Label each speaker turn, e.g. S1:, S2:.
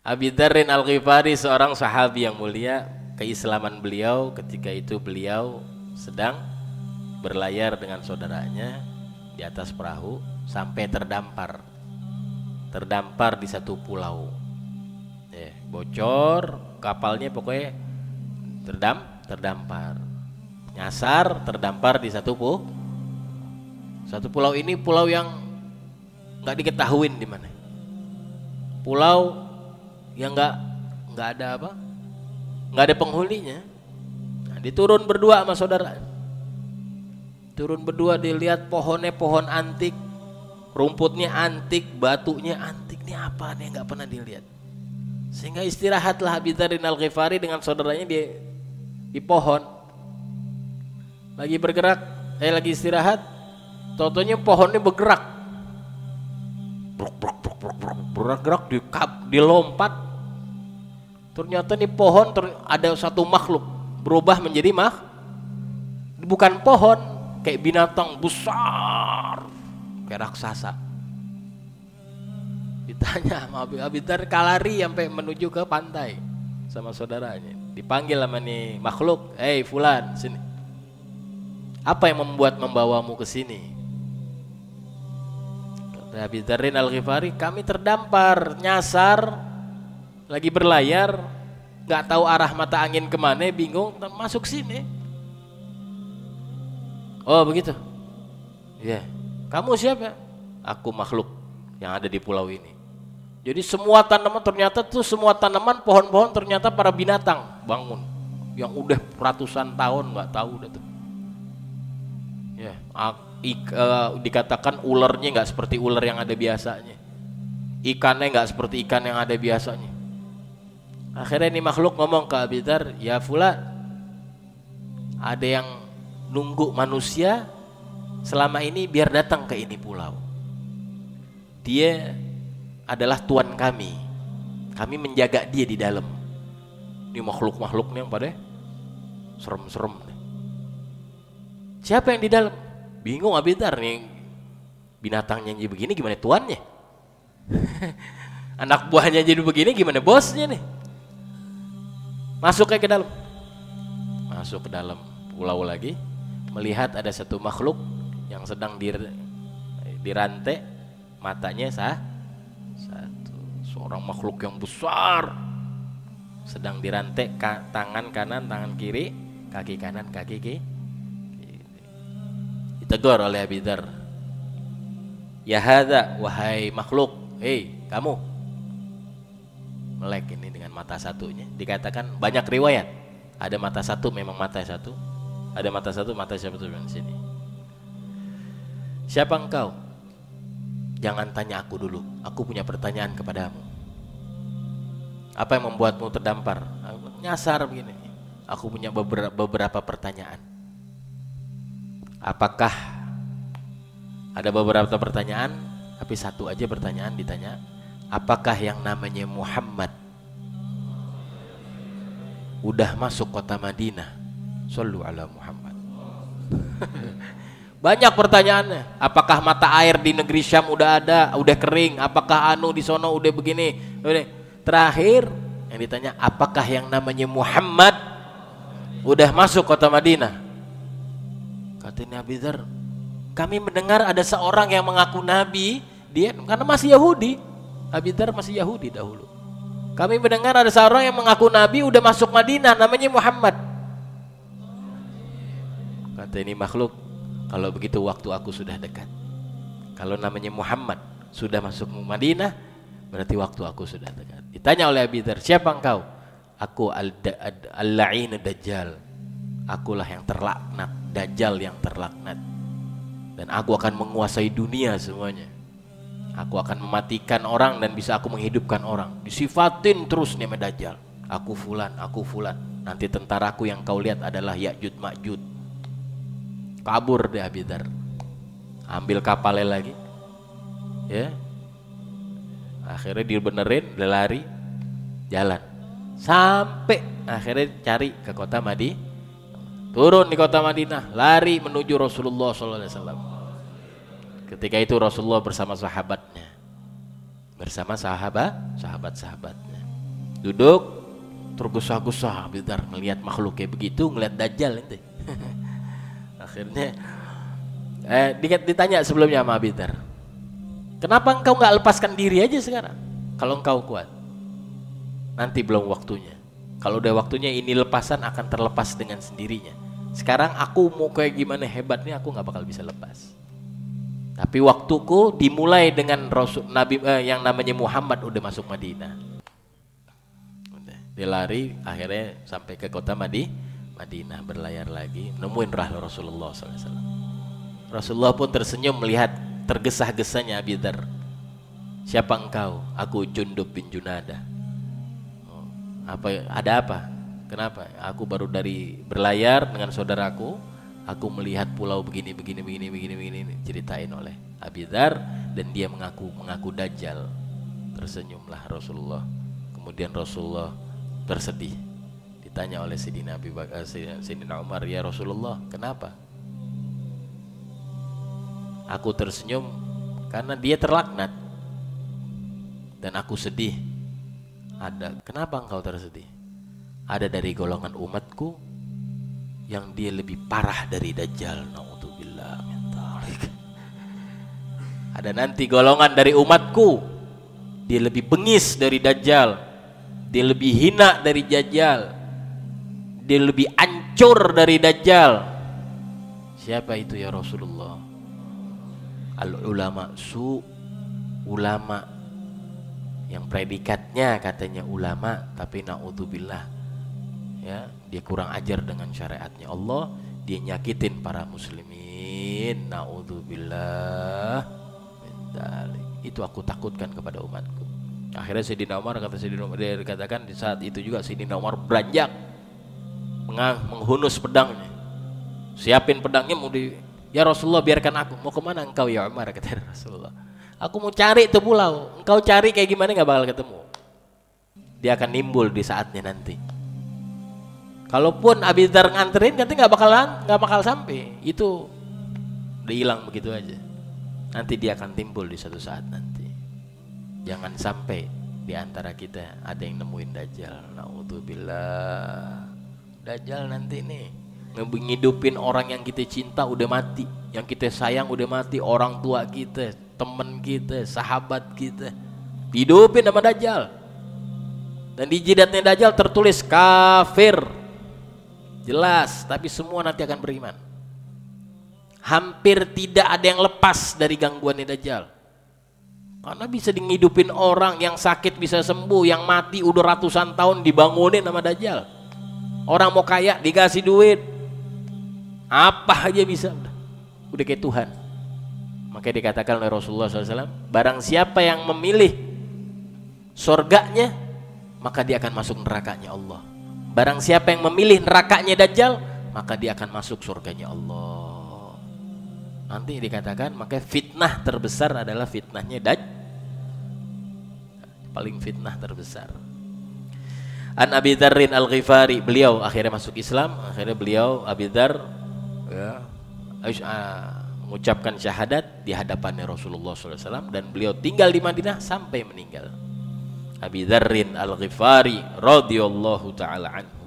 S1: Abi Dzarrin Al-Ghifari, seorang sahabi yang mulia, keislaman beliau ketika itu beliau sedang berlayar dengan saudaranya di atas perahu sampai terdampar di satu pulau. Bocor kapalnya, pokoknya terdampar, nyasar, terdampar di satu pulau. Ini pulau yang nggak diketahuin di mana, pulau yang nggak ada penghuninya. Nah, diturun berdua sama saudara, dilihat pohonnya pohon antik, rumputnya antik, batunya antik, ini apa nih, nggak pernah dilihat. Sehingga istirahatlah Abi Dzarrin Al-Ghifari dengan saudaranya di pohon. Lagi bergerak, lagi istirahat, tau-taunya pohonnya bergerak, bergerak, dilompat. Ternyata di pohon ada satu makhluk berubah menjadi bukan pohon, kayak binatang besar, kayak raksasa. Ditanya sama Abi Dzar, kalari sampai menuju ke pantai sama saudaranya. Dipanggil sama nih makhluk, fulan, sini. Apa yang membawamu ke sini? Kata Abi Dzarrin Al-Ghifari, kami terdampar, nyasar, lagi berlayar, nggak tahu arah mata angin kemana, bingung, masuk sini. Oh begitu? Iya. Kamu siapa? Aku makhluk yang ada di pulau ini. Jadi semua tanaman ternyata tuh, semua tanaman, pohon-pohon ternyata para binatang bangun yang udah ratusan tahun nggak tahu udah tuh. Ya, dikatakan ularnya nggak seperti ular yang ada biasanya, ikannya nggak seperti ikan yang ada biasanya. Akhirnya ini makhluk ngomong ke Abi Dzar, ya Fulan, ada yang nunggu manusia selama ini biar datang ke ini pulau. Dia adalah tuan kami menjaga dia di dalam. Ini makhluk-makhluknya yang pada serem-serem. Siapa yang di dalam? Bingung Abi Dzar nih, binatangnya jadi begini gimana tuannya? Anak buahnya jadi begini gimana bosnya nih? Masuk ke dalam. Masuk ke dalam pulau lagi, melihat ada satu makhluk yang sedang dirantai, matanya satu, seorang makhluk yang besar sedang dirantai, tangan kanan, tangan kiri, kaki kanan, kaki kiri. Ditegur oleh Abi Dzar, ya hadza, wahai makhluk, kamu. Melek ini dengan mata satunya. Dikatakan banyak riwayat, ada mata satu memang mata satu, ada mata satu mata satu di sini. Siapa engkau? Jangan tanya aku dulu, aku punya pertanyaan kepadamu. Apa yang membuatmu terdampar? Nyasar begini. Aku punya beberapa pertanyaan. Apakah ada beberapa pertanyaan, tapi satu aja pertanyaan ditanya. Apakah yang namanya Muhammad udah masuk kota Madinah? Shallu ala Muhammad. Banyak pertanyaannya. Apakah mata air di negeri Syam udah ada, udah kering? Apakah di sono udah begini? Terakhir yang ditanya, apakah yang namanya Muhammad udah masuk kota Madinah? Katanya Abi Dzar, kami mendengar ada seorang yang mengaku nabi, dia karena masih Yahudi. Abi Dzar masih Yahudi dahulu. Kami mendengar ada seorang yang mengaku nabi udah masuk Madinah, namanya Muhammad. Kata ini makhluk, kalau begitu waktu aku sudah dekat. Kalau namanya Muhammad sudah masuk Madinah, berarti waktu aku sudah dekat. Ditanya oleh Abi Dzar, siapa engkau? Aku al-la'in dajjal. Akulah yang terlaknat, Dajjal yang terlaknat. Dan aku akan menguasai dunia semuanya. Aku akan mematikan orang dan bisa aku menghidupkan orang. Disifatin terus nih sama Dajjal. Aku fulan, aku fulan. Nanti tentaraku yang kau lihat adalah Ya'jud Ma'jud. Kabur deh Abi Dzar. Ambil kapalnya lagi. Ya. Akhirnya dibenerin, dia lari, jalan. Sampai akhirnya cari ke kota Madinah. Turun di kota Madinah, lari menuju Rasulullah SAW. Ketika itu Rasulullah bersama sahabatnya, bersama sahabat-sahabatnya duduk tergesa-gesa. Abi Dzar melihat makhluk kayak begitu, ngelihat Dajjal ente. Akhirnya ditanya sebelumnya sama Abi Dzar, kenapa engkau nggak lepaskan diri aja sekarang? Kalau engkau kuat, nanti belum waktunya. Kalau udah waktunya ini lepasan akan terlepas dengan sendirinya. Sekarang aku mau kayak gimana hebatnya, aku nggak bakal bisa lepas. Tapi waktuku dimulai dengan Rasul Nabi yang namanya Muhammad udah masuk Madinah. Udah, dia lari akhirnya sampai ke kota Madinah, berlayar lagi, nemuin Rasulullah SAW. Rasulullah pun tersenyum melihat tergesa-gesanya Abi Dzar. Siapa engkau? Aku Jundub bin Junadah. Oh, ada apa? Kenapa? Aku baru dari berlayar dengan saudaraku. Aku melihat pulau begini ceritain oleh Abi Dzar, dan dia mengaku Dajjal. Tersenyumlah Rasulullah. Kemudian Rasulullah bersedih. Ditanya oleh Sayyidina Umar, ya Rasulullah, kenapa? Aku tersenyum karena dia terlaknat dan aku sedih. Kenapa engkau tersedih? Ada dari golongan umatku yang dia lebih parah dari Dajjal. Na'udzubillah min dzalik. Ada nanti golongan dari umatku, dia lebih bengis dari Dajjal, dia lebih hina dari Dajjal, dia lebih hancur dari Dajjal. Siapa itu ya Rasulullah? Al-ulama ulama yang predikatnya katanya ulama, tapi na'udzubillah, ya, dia kurang ajar dengan syariatnya Allah, dia nyakitin para muslimin. Na'udzubillah min dzalik. Itu aku takutkan kepada umatku. Akhirnya Sayyidina Umar, kata Sayyidina Umar, dia dikatakan di saat itu juga Sayyidina Umar beranjak menghunus pedangnya, siapin pedangnya, ya Rasulullah biarkan aku. Mau kemana engkau ya Umar, kata Rasulullah. Aku mau cari itu pulau, engkau cari kayak gimana nggak bakal ketemu. Dia akan nimbul di saatnya nanti. Kalaupun Abi Dzar nganterin, nanti nggak bakal sampai. Itu udah hilang begitu aja. Nanti dia akan timbul di suatu saat nanti. Jangan sampai di antara kita ada yang nemuin Dajjal. Na'udzubillah. Dajjal nanti nih ngehidupin orang yang kita cinta udah mati, yang kita sayang udah mati, orang tua kita, teman kita, sahabat kita, hidupin sama Dajjal. Dan di jidatnya Dajjal tertulis kafir, jelas, tapi semua nanti akan beriman. Hampir tidak ada yang lepas dari gangguannya Dajjal, karena bisa ngidupin orang yang sakit bisa sembuh, yang mati udah ratusan tahun dibangunin sama Dajjal. Orang mau kaya dikasih duit, apa aja bisa, udah kayak Tuhan. Makanya dikatakan oleh Rasulullah SAW, barang siapa yang memilih surganya, maka dia akan masuk nerakanya Allah. Barang siapa yang memilih nerakanya Dajjal, maka dia akan masuk surganya Allah. Nanti dikatakan, maka fitnah terbesar adalah fitnahnya Dajjal, paling fitnah terbesar. An Abi Dzarrin Al-Ghifari, beliau akhirnya masuk Islam. Akhirnya beliau Abi Dzar mengucapkan syahadat di hadapannya Rasulullah SAW, dan beliau tinggal di Madinah sampai meninggal. Abi Dzarrin Al-Ghifari radhiyallahu taala anhu.